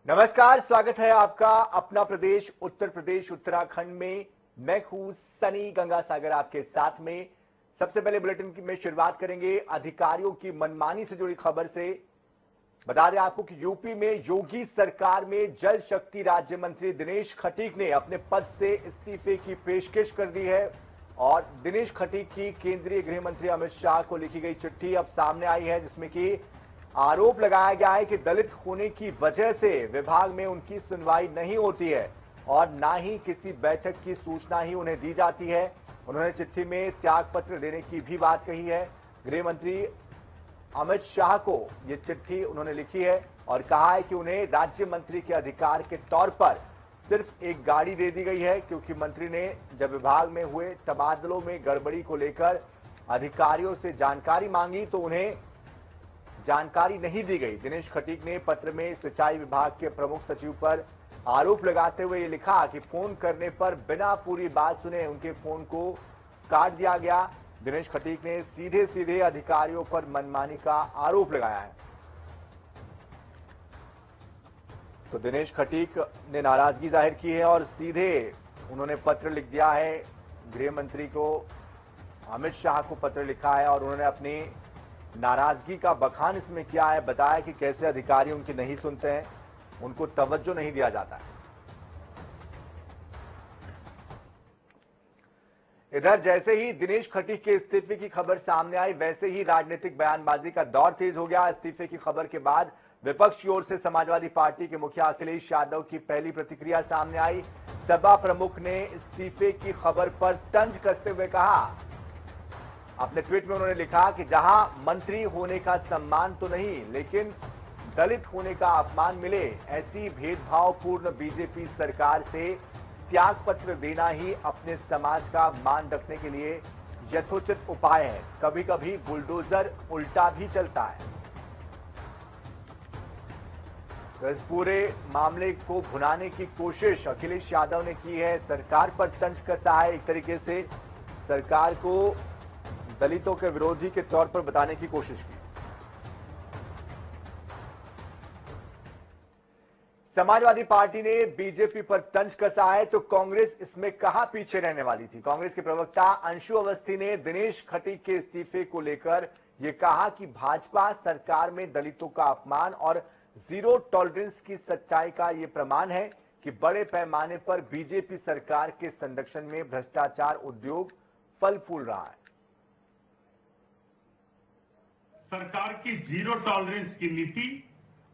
नमस्कार, स्वागत है आपका अपना प्रदेश उत्तर प्रदेश उत्तराखंड में। मैं हूं सनी गंगासागर आपके साथ में। सबसे पहले बुलेटिन की में शुरुआत करेंगे अधिकारियों की मनमानी से जुड़ी खबर से। बता दें आपको कि यूपी में योगी सरकार में जल शक्ति राज्य मंत्री दिनेश खटीक ने अपने पद से इस्तीफे की पेशकश कर दी है और दिनेश खटीक की केंद्रीय गृह मंत्री अमित शाह को लिखी गई चिट्ठी अब सामने आई है, जिसमें कि आरोप लगाया गया है कि दलित होने की वजह से विभाग में उनकी सुनवाई नहीं होती है और ना ही किसी बैठक की सूचना ही उन्हें दी जाती है। उन्होंने चिट्ठी में त्यागपत्र देने की भी बात कही है। गृह मंत्री अमित शाह को यह चिट्ठी उन्होंने लिखी है और कहा है कि उन्हें राज्य मंत्री के अधिकार के तौर पर सिर्फ एक गाड़ी दे दी गई है, क्योंकि मंत्री ने जब विभाग में हुए तबादलों में गड़बड़ी को लेकर अधिकारियों से जानकारी मांगी तो उन्हें जानकारी नहीं दी गई। दिनेश खटीक ने पत्र में सिंचाई विभाग के प्रमुख सचिव पर आरोप लगाते हुए ये लिखा कि फोन करने पर बिना पूरी बात सुने उनके फोन को काट दिया गया। दिनेश खटीक ने सीधे सीधे अधिकारियों पर मनमानी का आरोप लगाया है। तो दिनेश खटीक ने नाराजगी जाहिर की है और सीधे उन्होंने पत्र लिख दिया है गृह मंत्री को, अमित शाह को पत्र लिखा है और उन्होंने अपनी नाराजगी का बखान इसमें किया है। बताया कि कैसे अधिकारी उनकी नहीं सुनते हैं, उनको तवज्जो नहीं दिया जाता है। इधर जैसे ही दिनेश खटीक के इस्तीफे की खबर सामने आई, वैसे ही राजनीतिक बयानबाजी का दौर तेज हो गया। इस्तीफे की खबर के बाद विपक्ष की ओर से समाजवादी पार्टी के मुखिया अखिलेश यादव की पहली प्रतिक्रिया सामने आई। सपा प्रमुख ने इस्तीफे की खबर पर तंज कसते हुए कहा, अपने ट्वीट में उन्होंने लिखा कि जहां मंत्री होने का सम्मान तो नहीं लेकिन दलित होने का अपमान मिले, ऐसी भेदभावपूर्ण बीजेपी सरकार से त्यागपत्र देना ही अपने समाज का मान रखने के लिए यथोचित उपाय है। कभी कभी बुलडोजर उल्टा भी चलता है। तो इस पूरे मामले को भुनाने की कोशिश अखिलेश यादव ने की है, सरकार पर तंज कसा है। एक तरीके से सरकार को दलितों के विरोधी के तौर पर बताने की कोशिश की। समाजवादी पार्टी ने बीजेपी पर तंज कसा है तो कांग्रेस इसमें कहां पीछे रहने वाली थी। कांग्रेस के प्रवक्ता अंशु अवस्थी ने दिनेश खटीक के इस्तीफे को लेकर यह कहा कि भाजपा सरकार में दलितों का अपमान और जीरो टॉलरेंस की सच्चाई का यह प्रमाण है कि बड़े पैमाने पर बीजेपी सरकार के संरक्षण में भ्रष्टाचार उद्योग फल फूल रहा है। सरकार की जीरो टॉलरेंस की नीति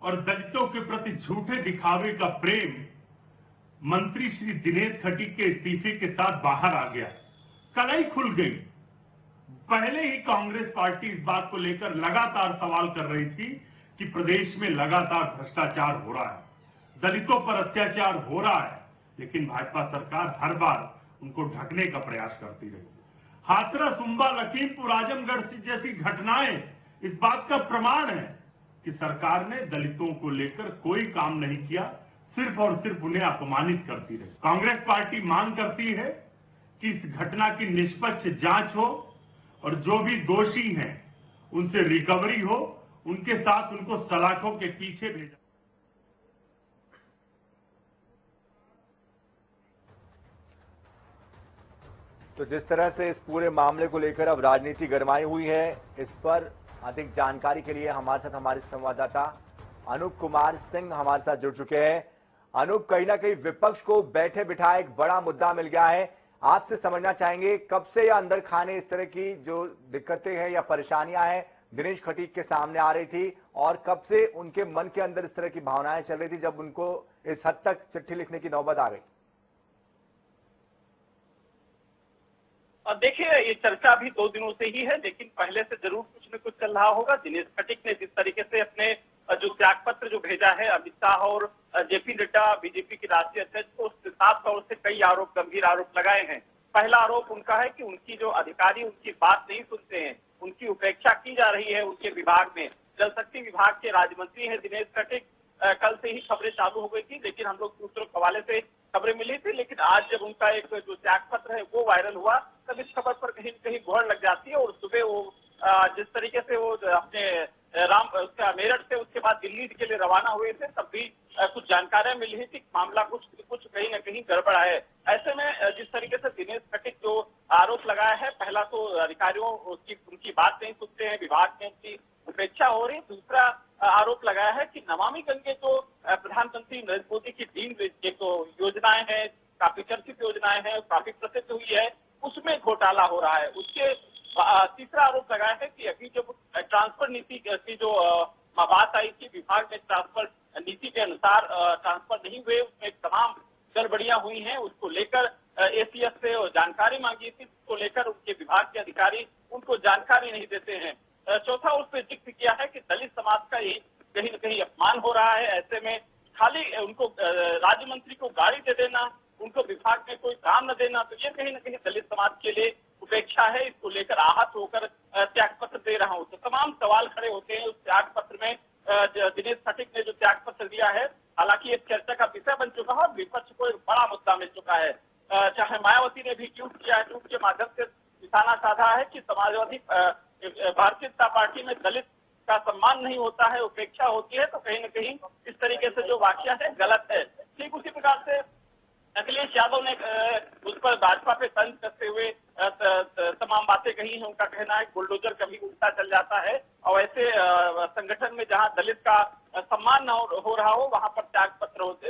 और दलितों के प्रति झूठे दिखावे का प्रेम मंत्री श्री दिनेश खटीक के इस्तीफे के साथ बाहर आ गया। कलाई खुल गई। पहले ही कांग्रेस पार्टी इस बात को लेकर लगातार सवाल कर रही थी कि प्रदेश में लगातार भ्रष्टाचार हो रहा है, दलितों पर अत्याचार हो रहा है, लेकिन भाजपा सरकार हर बार उनको ढकने का प्रयास करती रही। हाथरस, उम्बा, लखीमपुर, आजमगढ़ जैसी घटनाएं इस बात का प्रमाण है कि सरकार ने दलितों को लेकर कोई काम नहीं किया, सिर्फ और सिर्फ उन्हें अपमानित करती रही। कांग्रेस पार्टी मांग करती है कि इस घटना की निष्पक्ष जांच हो और जो भी दोषी हैं उनसे रिकवरी हो, उनके साथ उनको सलाखों के पीछे भेजा। तो जिस तरह से इस पूरे मामले को लेकर अब राजनीति गरमाई हुई है, इस पर अधिक जानकारी के लिए हमारे साथ हमारे संवाददाता अनूप कुमार सिंह हमारे साथ जुड़ चुके हैं। अनूप, कहीं ना कहीं विपक्ष को बैठे बिठाए एक बड़ा मुद्दा मिल गया है। आपसे समझना चाहेंगे कब से या अंदर खाने इस तरह की जो दिक्कतें हैं या परेशानियां हैं दिनेश खटीक के सामने आ रही थी और कब से उनके मन के अंदर इस तरह की भावनाएं चल रही थी जब उनको इस हद तक चिट्ठी लिखने की नौबत आ गई? और देखिए, ये चर्चा भी 2 दिनों से ही है, लेकिन पहले से जरूर कुछ न कुछ चल रहा होगा। दिनेश खटीक ने जिस तरीके से अपने जो त्यागपत्र जो भेजा है अमित शाह और जेपी नड्डा बीजेपी के राष्ट्रीय अध्यक्ष को, उसके साफ तौर से कई आरोप, गंभीर आरोप लगाए हैं। पहला आरोप उनका है कि उनकी जो अधिकारी उनकी बात नहीं सुनते हैं, उनकी उपेक्षा की जा रही है उनके विभाग में। जल शक्ति विभाग के राज्य मंत्री है दिनेश खटीक। कल से ही खबरें चालू हो गई थी, लेकिन हम लोग सूत्रों के हवाले से खबरें मिली थी, लेकिन आज जब उनका एक जो त्यागपत्र है वो वायरल हुआ तब इस खबर पर कहीं न कहीं गुहर लग जाती है। और सुबह वो जिस तरीके से वो अपने उसका मेरठ से उसके बाद दिल्ली के लिए रवाना हुए थे, तब भी कुछ जानकारियां मिली है कि मामला कुछ कहीं ना कहीं गड़बड़ है। ऐसे में जिस तरीके से दिनेश खटीक जो आरोप लगाया है, पहला तो अधिकारियों उनकी बात नहीं सुनते हैं, विभाग में उनकी उपेक्षा हो रही। दूसरा आरोप लगाया है कि नमामि गंगे जो प्रधानमंत्री नरेंद्र मोदी की 3 जो योजनाएं हैं, काफी चर्चित योजनाएं हैं, काफी प्रसिद्ध हुई है, उसमें घोटाला हो रहा है। उसके तीसरा आरोप लगाया है कि अभी जब ट्रांसफर नीति की जो बात आई थी, विभाग में ट्रांसफर नीति के अनुसार ट्रांसफर नहीं हुए, उसमें तमाम गड़बड़ियां हुई हैं। उसको लेकर एसीएस से जानकारी मांगी थी, उसको लेकर उनके विभाग के अधिकारी उनको जानकारी नहीं देते हैं। चौथा उस पर जिक्र किया है कि दलित समाज का ये कहीं न कहीं अपमान हो रहा है। ऐसे में खाली उनको राज्य मंत्री को गाड़ी दे देना, उनको विभाग में कोई काम न देना, तो ये कहीं न कहीं दलित समाज के लिए उपेक्षा है। इसको लेकर आहत होकर त्याग पत्र दे रहा हूं। तो तमाम सवाल खड़े होते हैं उस त्याग पत्र में। दिनेश खटीक ने जो त्याग पत्र दिया है, हालांकि एक चर्चा का विषय बन चुका है और विपक्ष को एक बड़ा मुद्दा मिल चुका है। चाहे मायावती ने भी ट्वीट किया है, ट्वीट के माध्यम से निशाना साधा है कि समाजवादी भारतीय जनता पार्टी में दलित का सम्मान नहीं होता है, उपेक्षा होती है, तो कहीं न कहीं इस तरीके से जो वाकया है गलत है। ठीक उसी प्रकार से अखिलेश यादव ने उस पर भाजपा पे तंज करते हुए तमाम बातें कही हैं। उनका कहना है बुलडोजर कभी उल्टा चल जाता है और ऐसे संगठन में जहां दलित का सम्मान न हो रहा हो, वहां पर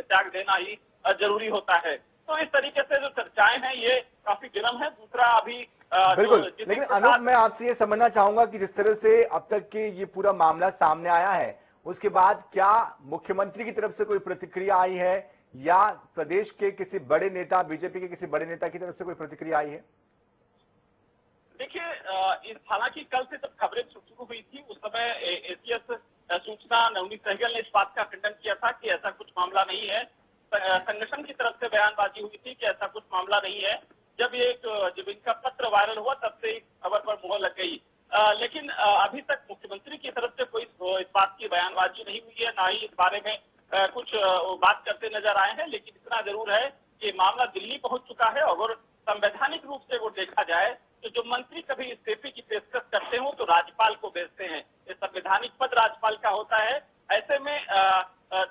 त्याग देना ही जरूरी होता है। तो इस तरीके से जो चर्चाएं हैं ये काफी गर्म है। दूसरा अभी बिल्कुल, लेकिन अनूप मैं आपसे ये समझना चाहूंगा कि जिस तरह से अब तक के ये पूरा मामला सामने आया है, उसके बाद क्या मुख्यमंत्री की तरफ से कोई प्रतिक्रिया आई है या प्रदेश के किसी बड़े नेता, बीजेपी के किसी बड़े नेता की तरफ से कोई प्रतिक्रिया आई है? देखिए, हालांकि कल से जब खबरें शुरू हुई थी, उस समय एसीएस सूचना नवनीत सहगल ने इस बात का खंडन किया था कि ऐसा कुछ मामला नहीं है। संगठन की तरफ से बयानबाजी हुई थी कि ऐसा कुछ मामला नहीं है। जब इनका पत्र वायरल हुआ, तब से इस खबर पर मुहर लग गई। लेकिन अभी तक मुख्यमंत्री की तरफ से कोई इस बात की बयानबाजी नहीं हुई है, ना ही इस बारे में कुछ बात करते नजर आए हैं। लेकिन इतना जरूर है कि मामला दिल्ली पहुंच चुका है और संवैधानिक रूप से वो देखा जाए तो जो मंत्री कभी इस्तीफे की पेशकश करते हो तो राज्यपाल को भेजते हैं। ये संवैधानिक पद राज्यपाल का होता है। ऐसे में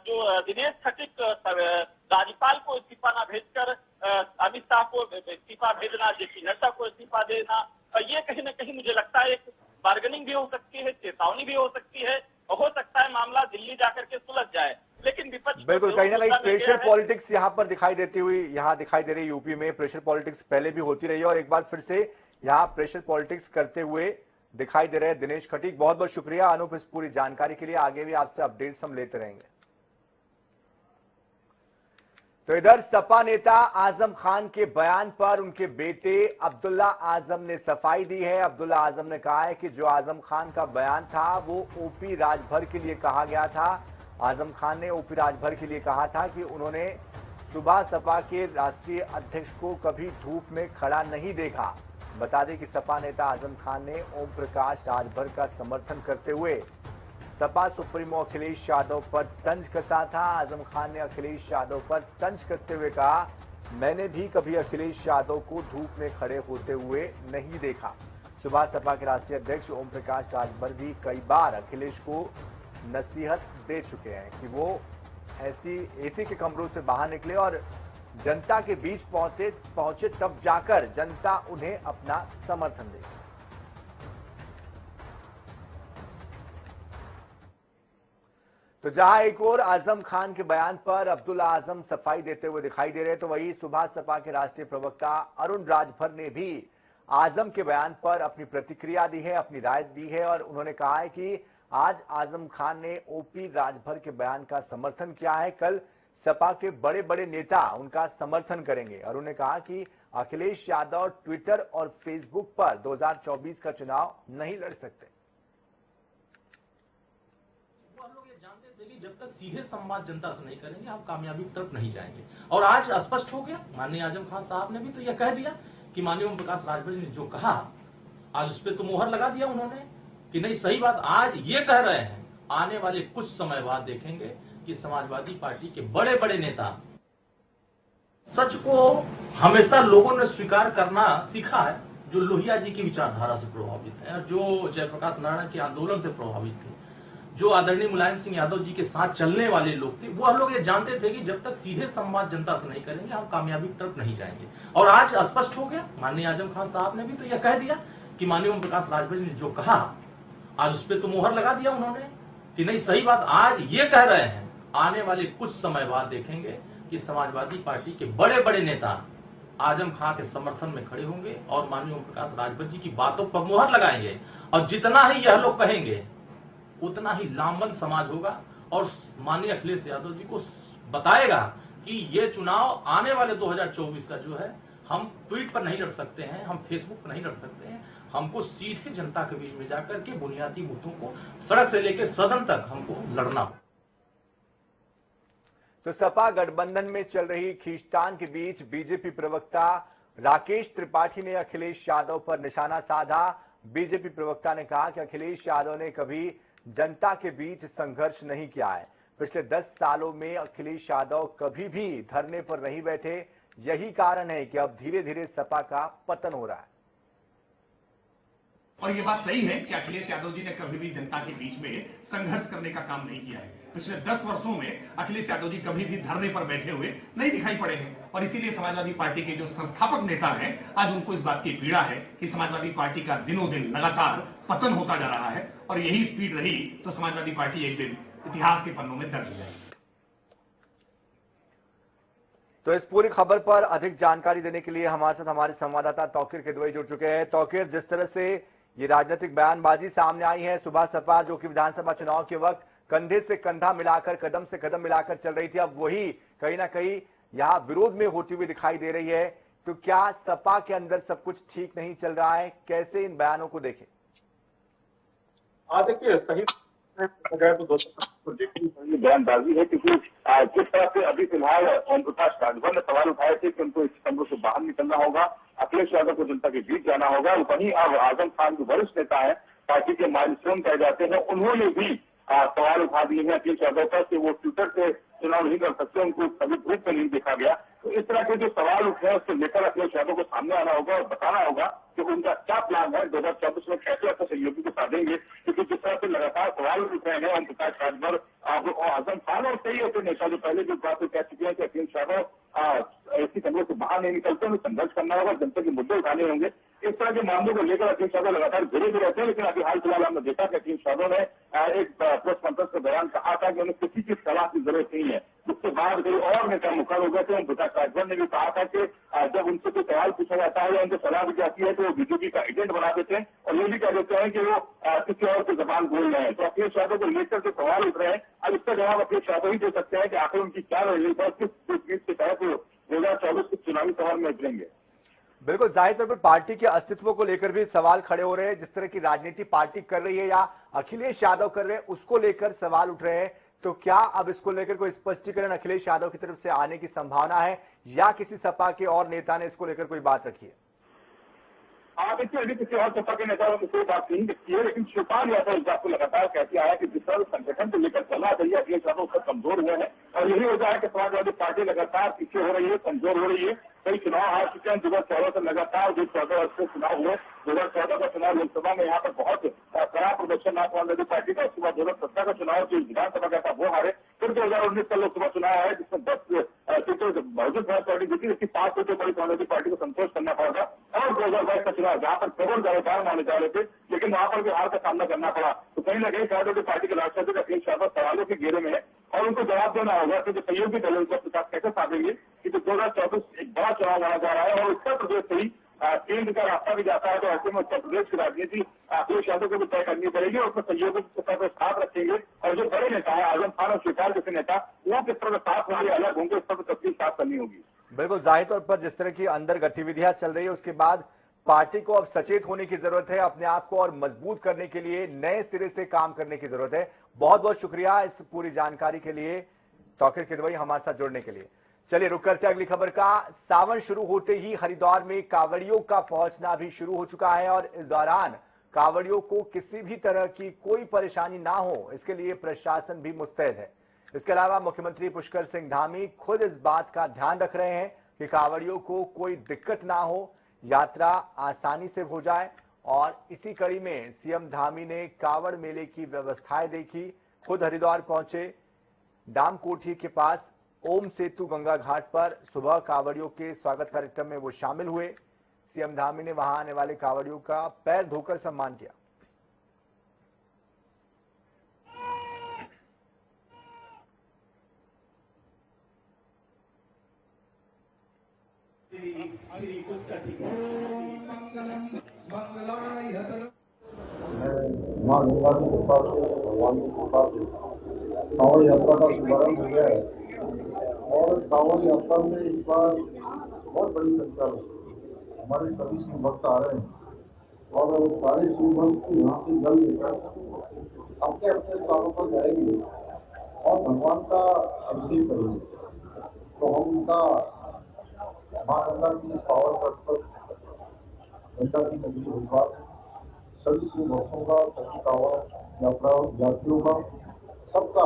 जो दिनेश खटीक राज्यपाल को इस्तीफा न भेजकर अमित शाह को इस्तीफा भेजना, जेपी नड्डा को इस्तीफा देना, ये कहीं न कहीं मुझे लगता है एक बार्गेनिंग भी हो सकती है, चेतावनी भी हो सकती है। हो सकता है मामला दिल्ली जाकर के सुलझ जाए। लेकिन विपक्ष बिल्कुल कहीं ना कहीं प्रेशर पॉलिटिक्स यहाँ पर दिखाई देती हुई यहाँ दिखाई दे रही है। यूपी में प्रेशर पॉलिटिक्स पहले भी होती रही है और एक बार फिर से यहाँ प्रेशर पॉलिटिक्स करते हुए दिखाई दे रहे हैं दिनेश खटीक। बहुत बहुत शुक्रिया अनूप इस पूरी जानकारी के लिए। आगे भी आपसे अपडेट्स हम लेते रहेंगे। तो इधर सपा नेता आजम खान के बयान पर उनके बेटे अब्दुल्ला आजम ने सफाई दी है। अब्दुल्ला आजम ने कहा है कि जो आजम खान का बयान था वो ओपी राजभर के लिए कहा गया था। आजम खान ने ओपी राजभर के लिए कहा था कि उन्होंने सुबह सपा के राष्ट्रीय अध्यक्ष को कभी धूप में खड़ा नहीं देखा। बता दें कि सपा नेता आजम खान ने ओम प्रकाश राजभर का समर्थन करते हुए सपा सुप्रीमो अखिलेश यादव पर तंज कसा था। आजम खान ने अखिलेश यादव पर तंज कसते हुए कहा, मैंने भी कभी अखिलेश यादव को धूप में खड़े होते हुए नहीं देखा। सुबह सपा के राष्ट्रीय अध्यक्ष ओम प्रकाश राजभर भी कई बार अखिलेश को नसीहत दे चुके हैं कि वो एसी के कमरों से बाहर निकले और जनता के बीच पहुंचे तब जाकर जनता उन्हें अपना समर्थन दे। तो जहां एक और आजम खान के बयान पर अब्दुल्ला आजम सफाई देते हुए दिखाई दे रहे, तो वही सुबह सपा के राष्ट्रीय प्रवक्ता अरुण राजभर ने भी आजम के बयान पर अपनी प्रतिक्रिया दी है, अपनी राय दी है और उन्होंने कहा है कि आज आजम खान ने ओपी राजभर के बयान का समर्थन किया है, कल सपा के बड़े बड़े नेता उनका समर्थन करेंगे। और उन्होंने कहा कि अखिलेश यादव ट्विटर और फेसबुक पर 2024 का चुनाव नहीं लड़ सकते। हम लोग ये जानते थे कि जब तक सीधे संवाद जनता से नहीं करेंगे हम कामयाबी की तरफ नहीं जाएंगे। और आज स्पष्ट हो गया, माननीय आजम खान साहब ने भी तो यह कह दिया कि माननीय ओम प्रकाश राजभर ने जो कहा, आज उस पर तो मोहर लगा दिया उन्होंने कि नहीं सही बात। आज ये कह रहे हैं आने वाले कुछ समय बाद देखेंगे कि समाजवादी पार्टी के बड़े बड़े नेता, सच को हमेशा लोगों ने स्वीकार करना सीखा है, जो लोहिया जी की विचारधारा से प्रभावित है और जो जयप्रकाश नारायण के आंदोलन से प्रभावित थे। जो आदरणीय मुलायम सिंह यादव जी के साथ चलने वाले लोग थे, वो हम लोग ये जानते थे कि जब तक सीधे संवाद जनता से नहीं करेंगे हम कामयाबी की तरफ नहीं जाएंगे। और आज स्पष्ट हो गया, माननीय आजम खान साहब ने भी तो यह कह दिया कि माननीय ओम प्रकाश राजभर ने जो कहा, आज उस पर तो मुहर लगा दिया उन्होंने कि नहीं सही बात। आज ये कह रहे हैं आने वाले कुछ समय बाद देखेंगे कि समाजवादी पार्टी के बड़े बड़े नेता आजम खां के समर्थन में खड़े होंगे और माननीय ओम प्रकाश राजभर जी की बातों पर मुहर लगाएंगे। और जितना ही यह लोग कहेंगे उतना ही लामबंद समाज होगा और माननीय अखिलेश यादव जी को बताएगा कि ये चुनाव आने वाले 2024 का जो है, हम ट्वीट पर नहीं लड़ सकते हैं, हम फेसबुक पर नहीं लड़ सकते हैं, हमको सीधे जनता के बीच में जाकर के बुनियादी मुद्दों को सड़क से लेकर सदन तक हमको लड़ना हो। तो सपा गठबंधन में चल रही खींचतान के बीच बीजेपी प्रवक्ता राकेश त्रिपाठी ने अखिलेश यादव पर निशाना साधा। बीजेपी प्रवक्ता ने कहा कि अखिलेश यादव ने कभी जनता के बीच संघर्ष नहीं किया है। पिछले 10 सालों में अखिलेश यादव कभी भी धरने पर नहीं बैठे। यही कारण है कि अब धीरे धीरे सपा का पतन हो रहा है। और ये बात सही है कि अखिलेश यादव जी ने कभी भी जनता के बीच में संघर्ष करने का काम नहीं किया है। पिछले 10 वर्षों में अखिलेश यादव जी कभी भी धरने पर बैठे हुए नहीं दिखाई पड़े हैं और इसीलिए समाजवादी पार्टी के जो संस्थापक नेता हैं, आज उनको इस बात की पीड़ा है कि समाजवादी पार्टी का दिनों दिन लगातार पतन होता जा रहा है और यही स्पीड रही तो समाजवादी पार्टी एक दिन इतिहास के पन्नों में दर्ज हो जाएगी। तो इस पूरी खबर पर अधिक जानकारी देने के लिए हमारे साथ हमारे संवाददाता तौकीर किदवई जुड़ चुके हैं। तौकीर, जिस तरह से ये राजनीतिक बयानबाजी सामने आई है, सुबह सपा जो कि विधानसभा चुनाव के वक्त कंधे से कंधा मिलाकर, कदम से कदम मिलाकर चल रही थी, अब वही कहीं ना कहीं यहाँ विरोध में होती हुई दिखाई दे रही है। तो क्या सपा के अंदर सब कुछ ठीक नहीं चल रहा है? कैसे इन बयानों को देखें? देखिए, सही तो बयानबाजी है क्योंकि जिस तरह से अभी फिलहाल ओम प्रकाश राजभर ने सवाल उठाए थे कि उनको इस कमरों से बाहर निकलना होगा, अखिलेश यादव को जनता के बीच जाना होगा, वहीं अब आजम खान जो वरिष्ठ नेता है, पार्टी के माइलस्टोन कहे जाते हैं, उन्होंने भी सवाल उठा दिए हैं अखिलेश यादव पर कि वो ट्विटर से चुनाव नहीं कर सकते, उनको कभी धूप में नहीं देखा गया। तो इस तरह के जो सवाल उठे हैं उसको लेकर अखिलेश यादव को सामने आना होगा और बताना होगा कि उनका क्या प्लान है, 2024 में कैसे अपने सहयोगी को साधेंगे। क्योंकि जिस तरह से लगातार सवाल उठ रहे हैं ओम प्रकाश राजभर, आजम खान और कई ऐसे नेता जो पहले जो बातें कह चुके हैं कि अखिलेश यादव ऐसी कमरों से बाहर नहीं निकलते, उन्हें संघर्ष करना होगा, जनता के मुद्दे उठाने होंगे। इस तरह के मामलों को लेकर अखिलेश यादव लगातार घिरे भी रहते हैं। लेकिन अभी हाल फिलहाल हमने देखा कि अखिलेश यादव ने एक प्रेस कॉन्फ्रेंस के दौरान कहा था कि उन्हें किसी की सलाह की जरूरत नहीं है। उसके बाद कई और नेता मुखर हो गए थे। ओम प्रकाश राजभर ने भी कहा था कि जब उनसे कोई सवाल पूछा जाता है या उनको सलाह दी जाती है तो वो बीजेपी का एजेंट बना देते हैं और ये भी कह देते हैं कि वो किसी और की जबान बोल रहे हैं। तो अखिलेश यादव को लेकर जो सवाल उठ रहे हैं, अब इसका जवाब अखिलेश यादव ही दे सकते हैं कि आखिर उनकी क्या रणनीति है, किस चीज के तहत 2024 के चुनावी सवाल में उतरेंगे। बिल्कुल, जाहिर तौर पर पार्टी के अस्तित्व को लेकर भी सवाल खड़े हो रहे हैं। जिस तरह की राजनीति पार्टी कर रही है या अखिलेश यादव कर रहे हैं, उसको लेकर सवाल उठ रहे हैं। तो क्या अब इसको लेकर कोई स्पष्टीकरण अखिलेश यादव की तरफ से आने की संभावना है या किसी सपा के और नेता ने इसको लेकर कोई बात रखी है? देखिए, अभी किसी और सपा के नेताओं ने कोई बात नहीं की है, लेकिन शिवपाल यादव इस बात को लगातार कहते आया कि जिस तरह संगठन को लेकर चलना चाहिए अखिलेश यादव उसका कमजोर हुए हैं और यही वजह है कि समाजवादी पार्टी लगातार पीछे हो रही है, कमजोर हो रही है। कई चुनाव हार चुके हैं 2014 से लगातार, जो 14 वर्ष से चुनाव हुए, 2014 का चुनाव लोकसभा में यहाँ पर बहुत खराब प्रदर्शन रहा समाजवादी पार्टी का। उसके बाद 2017 का चुनाव जो विधानसभा का था वो हारे। फिर 2019 का लोकसभा चुनाव है जिसमें 10 सीटें बहुजन समाज पार्टी जीती, इसकी 5 सीटें बड़ी समाजवादी पार्टी को संतोष करना पड़ा था। और 2022 का चुनाव जहाँ पर केवल दावेदार माने जा रहे थे, लेकिन वहां पर भी हार का सामना करना पड़ा। तो कहीं ना कहीं समाजवादी पार्टी के राष्ट्रपति अखिलेश यादव सवालों के घेरे में है और उनको जवाब देना होगा कि जो सहयोगी दल उनके साथ कैसे साधेंगे कि 2024 एक बड़ा चुनाव माना जा रहा है और उत्तर प्रदेश से ही केंद्र का रास्ता भी जाता है। तो ऐसे में उत्तर प्रदेश की राजनीति अखिलेश यादव को भी तय करनी पड़ेगी और उसमें सहयोगी के साथ साथ रखेंगे। और जो बड़े नेता है आजम खान और शिवपाल जैसे नेता, वो किस तरह साथ होंगे, अलग होंगे, इस पर तस्वीर साफ करनी होगी। बिल्कुल, जाहिर तौर पर जिस तरह की अंदर गतिविधियां चल रही है उसके बाद पार्टी को अब सचेत होने की जरूरत है, अपने आप को और मजबूत करने के लिए नए सिरे से काम करने की जरूरत है। बहुत बहुत शुक्रिया इस पूरी जानकारी के लिए, तौकीर किदवई हमारे साथ जुड़ने के लिए। चलिए रुक करते अगली खबर का। सावन शुरू होते ही हरिद्वार में कांवड़ियों का पहुंचना भी शुरू हो चुका है और इस दौरान कांवड़ियों को किसी भी तरह की कोई परेशानी ना हो, इसके लिए प्रशासन भी मुस्तैद है। इसके अलावा मुख्यमंत्री पुष्कर सिंह धामी खुद इस बात का ध्यान रख रहे हैं कि कांवड़ियों को कोई दिक्कत ना हो, यात्रा आसानी से हो जाए। और इसी कड़ी में सीएम धामी ने कांवड़ मेले की व्यवस्थाएं देखी। खुद हरिद्वार पहुंचे। डाम कोठी के पास ओम सेतु गंगा घाट पर सुबह कांवड़ियों के स्वागत कार्यक्रम में वो शामिल हुए। सीएम धामी ने वहां आने वाले कांवड़ियों का पैर धोकर सम्मान किया। माँ गंगा की कृपा से, भगवान की कृपा से कांवड़ यात्रा का शुभारंभ हो गया है और कांवड़ यात्रा में इस बार बहुत बड़ी संख्या में हमारे सभी शिव भक्त आ रहे हैं और सारे शिव भक्त यहाँ से जल लेकर अपने अपने स्थानों पर जाएंगे और भगवान का अभिषेक करेंगे। तो हम उनका माँ गंगा की पावन तट पर गंगा की नगरी हरिद्वार सभी शिव भक्तों का, सभी कांवड़ यात्रा यात्रियों का सबका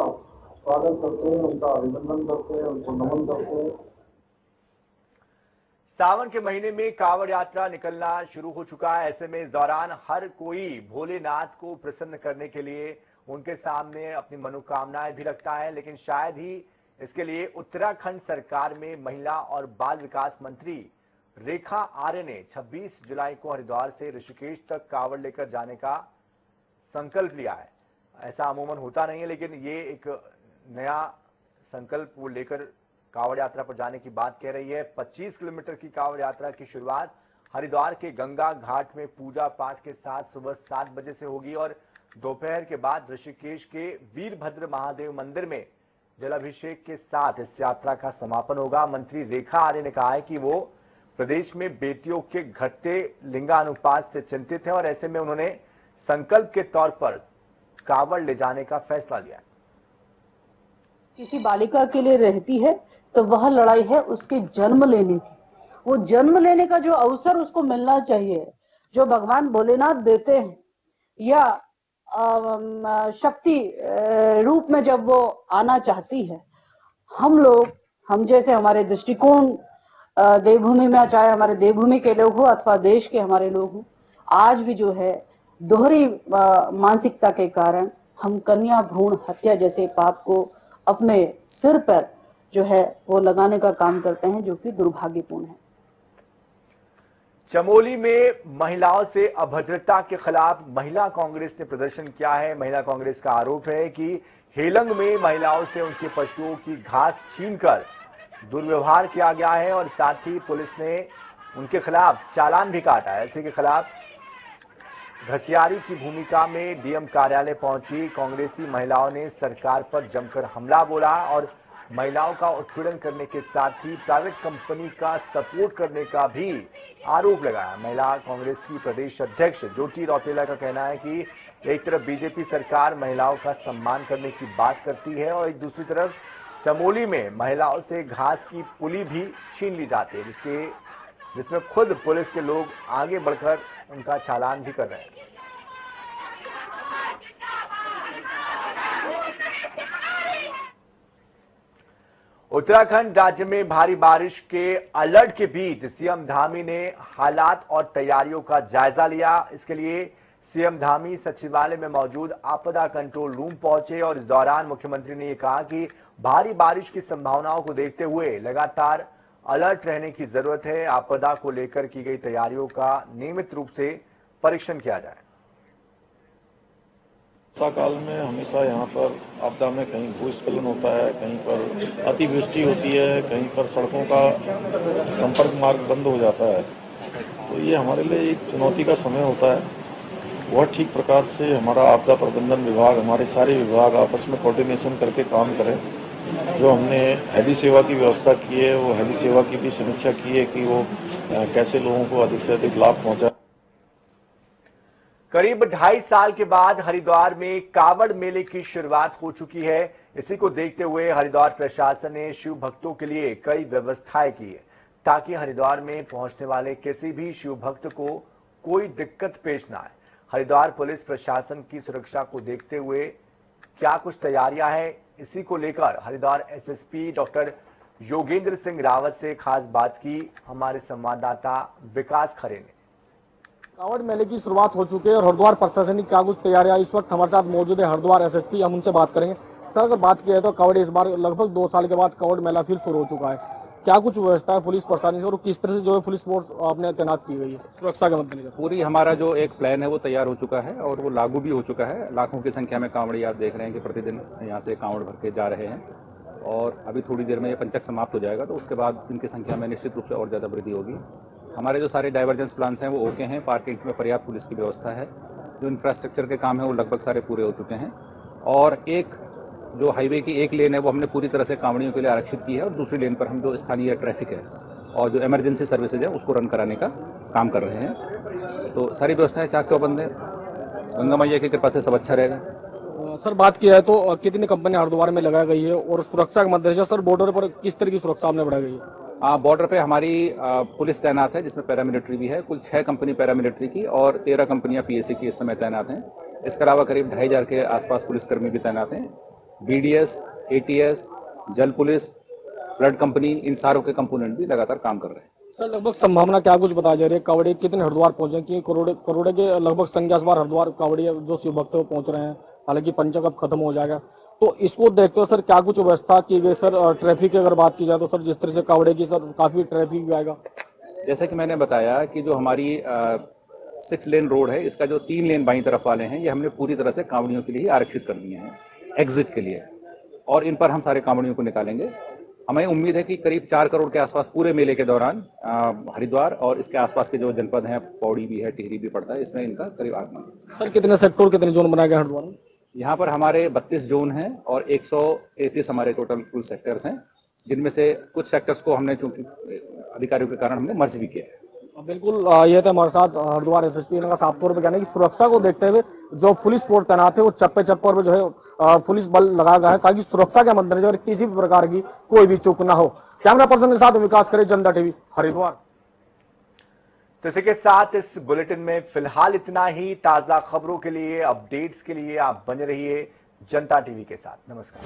स्वागत करते हैं, उनका अभिनंदन करते हैं, उनको नमन करते हैं। सावन के महीने में कांवड़ यात्रा निकलना शुरू हो चुका है। ऐसे में इस दौरान हर कोई भोलेनाथ को प्रसन्न करने के लिए उनके सामने अपनी मनोकामनाएं भी रखता है, लेकिन शायद ही इसके लिए उत्तराखंड सरकार में महिला और बाल विकास मंत्री रेखा आर्य ने 26 जुलाई को हरिद्वार से ऋषिकेश तक कांवड़ लेकर जाने का संकल्प लिया है। ऐसा अमूमन होता नहीं है, लेकिन ये एक नया संकल्प वो लेकर कांवड़ यात्रा पर जाने की बात कह रही है। 25 किलोमीटर की कांवड़ यात्रा की शुरुआत हरिद्वार के गंगा घाट में पूजा पाठ के साथ सुबह 7 बजे से होगी और दोपहर के बाद ऋषिकेश के वीरभद्र महादेव मंदिर में जलाभिषेक के साथ इस यात्रा का समापन होगा। मंत्री रेखा आर्य ने कहा है कि वो प्रदेश में बेटियों के घटते लिंगानुपात से चिंतित है और ऐसे में उन्होंने संकल्प के तौर पर कांवड़ ले जाने का फैसला लिया। किसी बालिका के लिए रहती है तो वह लड़ाई है उसके जन्म लेने की। वो जन्म लेने का जो अवसर उसको मिलना चाहिए, जो भगवान भोलेनाथ देते हैं, या शक्ति रूप में जब वो आना चाहती है, हम जैसे हमारे दृष्टिकोण देवभूमि में, चाहे हमारे देवभूमि के लोग हो अथवा देश के हमारे लोग हो, आज भी जो है दोहरी मानसिकता के कारण हम कन्या भ्रूण हत्या जैसे पाप को अपने सिर पर जो है वो लगाने का काम करते हैं, जो कि दुर्भाग्यपूर्ण है। चमोली में महिलाओं से अभद्रता के खिलाफ महिला कांग्रेस ने प्रदर्शन किया है। महिला कांग्रेस का आरोप है कि हेलंग में महिलाओं से उनके पशुओं की घास छीनकर दुर्व्यवहार किया गया है और साथ ही पुलिस ने उनके खिलाफ चालान भी काटा है। ऐसे के खिलाफ घसियारी की भूमिका में डीएम कार्यालय पहुंची कांग्रेसी महिलाओं ने सरकार पर जमकर हमला बोला और महिलाओं का उत्पीड़न करने के साथ ही प्राइवेट कंपनी का सपोर्ट करने का भी आरोप लगाया। महिला कांग्रेस की प्रदेश अध्यक्ष ज्योति रौतेला का कहना है कि एक तरफ बीजेपी सरकार महिलाओं का सम्मान करने की बात करती है और एक दूसरी तरफ चमोली में महिलाओं से घास की पुली भी छीन ली जाती है, जिसमें खुद पुलिस के लोग आगे बढ़कर उनका चालान भी कर रहे हैं। उत्तराखंड राज्य में भारी बारिश के अलर्ट के बीच सीएम धामी ने हालात और तैयारियों का जायजा लिया। इसके लिए सीएम धामी सचिवालय में मौजूद आपदा कंट्रोल रूम पहुंचे और इस दौरान मुख्यमंत्री ने कहा कि भारी बारिश की संभावनाओं को देखते हुए लगातार अलर्ट रहने की जरूरत है। आपदा को लेकर की गई तैयारियों का नियमित रूप से परीक्षण किया जाए। वर्षा काल में हमेशा यहाँ पर आपदा में कहीं भूस्खलन होता है, कहीं पर अतिवृष्टि होती है, कहीं पर सड़कों का संपर्क मार्ग बंद हो जाता है। तो ये हमारे लिए एक चुनौती का समय होता है। वह ठीक प्रकार से हमारा आपदा प्रबंधन विभाग, हमारे सारे विभाग आपस में कोऑर्डिनेशन करके काम करें। जो हमने हेली सेवा की व्यवस्था की है, वो हेली सेवा की भी समीक्षा की है कि वो कैसे लोगों को अधिक से अधिक लाभ पहुंचाए। करीब 2.5 साल के बाद हरिद्वार में कांवड़ मेले की शुरुआत हो चुकी है। इसी को देखते हुए हरिद्वार प्रशासन ने शिव भक्तों के लिए कई व्यवस्थाएं की है ताकि हरिद्वार में पहुंचने वाले किसी भी शिव भक्त को कोई दिक्कत पेश ना आए। हरिद्वार पुलिस प्रशासन की सुरक्षा को देखते हुए क्या कुछ तैयारियां हैं, इसी को लेकर हरिद्वार एसएसपी डॉक्टर योगेंद्र सिंह रावत से खास बात की हमारे संवाददाता विकास खरे ने। कांवड़ मेले की शुरुआत हो चुकी है और हरिद्वार प्रशासन की क्या कुछ तैयारियां इस वक्त हमारे साथ मौजूद है हरिद्वार एसएसपी, हम उनसे बात करेंगे। सर, अगर बात की जाए तो कांवड़ इस बार लगभग 2 साल के बाद कांवड़ मेला फिर शुरू हो चुका है, क्या कुछ व्यवस्था है पुलिस प्रशासन और किस तरह से जो है पुलिस फोर्स आपने तैनात की गई है सुरक्षा के मद्देनजर? पूरी हमारा जो एक प्लान है वो तैयार हो चुका है और वो लागू भी हो चुका है। लाखों की संख्या में कांवड़ी आप देख रहे हैं कि प्रतिदिन यहाँ से कांवड़ भर के जा रहे हैं और अभी थोड़ी देर में ये पंचक समाप्त हो जाएगा तो उसके बाद इनकी संख्या में निश्चित रूप से और ज़्यादा वृद्धि होगी। हमारे जो सारे डाइवर्जेंस प्लान्स हैं वो ओके हैं, पार्किंग्स में पर्याप्त पुलिस की व्यवस्था है, जो इंफ्रास्ट्रक्चर के काम है वो लगभग सारे पूरे हो चुके हैं और एक जो हाईवे की एक लेन है वो हमने पूरी तरह से कांवड़ियों के लिए आरक्षित की है और दूसरी लेन पर हम जो स्थानीय ट्रैफिक है और जो इमरजेंसी सर्विसेज है उसको रन कराने का काम कर रहे हैं। तो सारी व्यवस्थाएं चाक चौबंद है, गंगा मैया की कृपा से सब अच्छा रहेगा। सर, बात की जाए तो कितनी कंपनी हरिद्वार में लगाई गई है और सुरक्षा के मद्देनजर सर बॉर्डर पर किस तरह की सुरक्षा आपने बढ़ाई गई है? बॉर्डर पे हमारी पुलिस तैनात है जिसमें पैरामिलिट्री भी है, कुल 6 कंपनी पैरामिलिट्री की और 13 कंपनियां पीएसी की इस समय तैनात हैं। इसके अलावा करीब 2500 के आसपास पुलिसकर्मी भी तैनात हैं। बीडीएस, एटीएस, जल पुलिस, फ्लड कंपनी, इन सारों के कंपोनेंट भी लगातार काम कर रहे हैं। सर, लगभग संभावना क्या कुछ बताई जा रही है? कांवड़िया कितने हरिद्वार पहुंचे कि करोड़े के लगभग संख्या इस बार हरिद्वार कांवड़िया जो शिव भक्त पहुंच रहे हैं, हालांकि पंचक अब खत्म हो जाएगा, तो इसको देखते हुए सर क्या कुछ व्यवस्था की गई? सर, ट्रैफिक की अगर बात की जाए तो सर जिस तरह से कांवड़े की सर काफी ट्रैफिक आएगा। जैसे कि मैंने बताया कि जो हमारी 6 लेन रोड है इसका जो 3 लेन बाईं तरफ वाले हैं ये हमने पूरी तरह से कांवड़ियों के लिए आरक्षित कर दिए हैं एग्जिट के लिए और इन पर हम सारे कांवड़ियों को निकालेंगे। हमें उम्मीद है कि करीब 4 करोड़ के आसपास पूरे मेले के दौरान हरिद्वार और इसके आसपास के जो जनपद हैं, पौड़ी भी है, टिहरी भी पड़ता है, इसमें इनका करीब आगमन। सर, कितने सेक्टर कितने जोन बनाए गए हरिद्वार में? यहाँ पर हमारे 32 जोन हैं और 133 हमारे टोटल कुल सेक्टर्स हैं, जिनमें से कुछ सेक्टर्स को हमने चूंकि अधिकारियों के कारण हमने मर्ज भी किया है। बिल्कुल, ये था हमारे साथ हरिद्वार एसएसपी का साफ तौर पर कहना है कि सुरक्षा को देखते हुए जो पुलिस फोर्स तैनात है वो चप्पे चप्पे पर जो है पुलिस बल लगाया गया है ताकि सुरक्षा के मद्देनजर किसी भी प्रकार की कोई भी चूक ना हो। कैमरा पर्सन के साथ विकास करे, जनता टीवी हरिद्वार। तो इसी के साथ इस बुलेटिन में फिलहाल इतना ही। ताजा खबरों के लिए, अपडेट्स के लिए आप बने रहिए जनता टीवी के साथ। नमस्कार।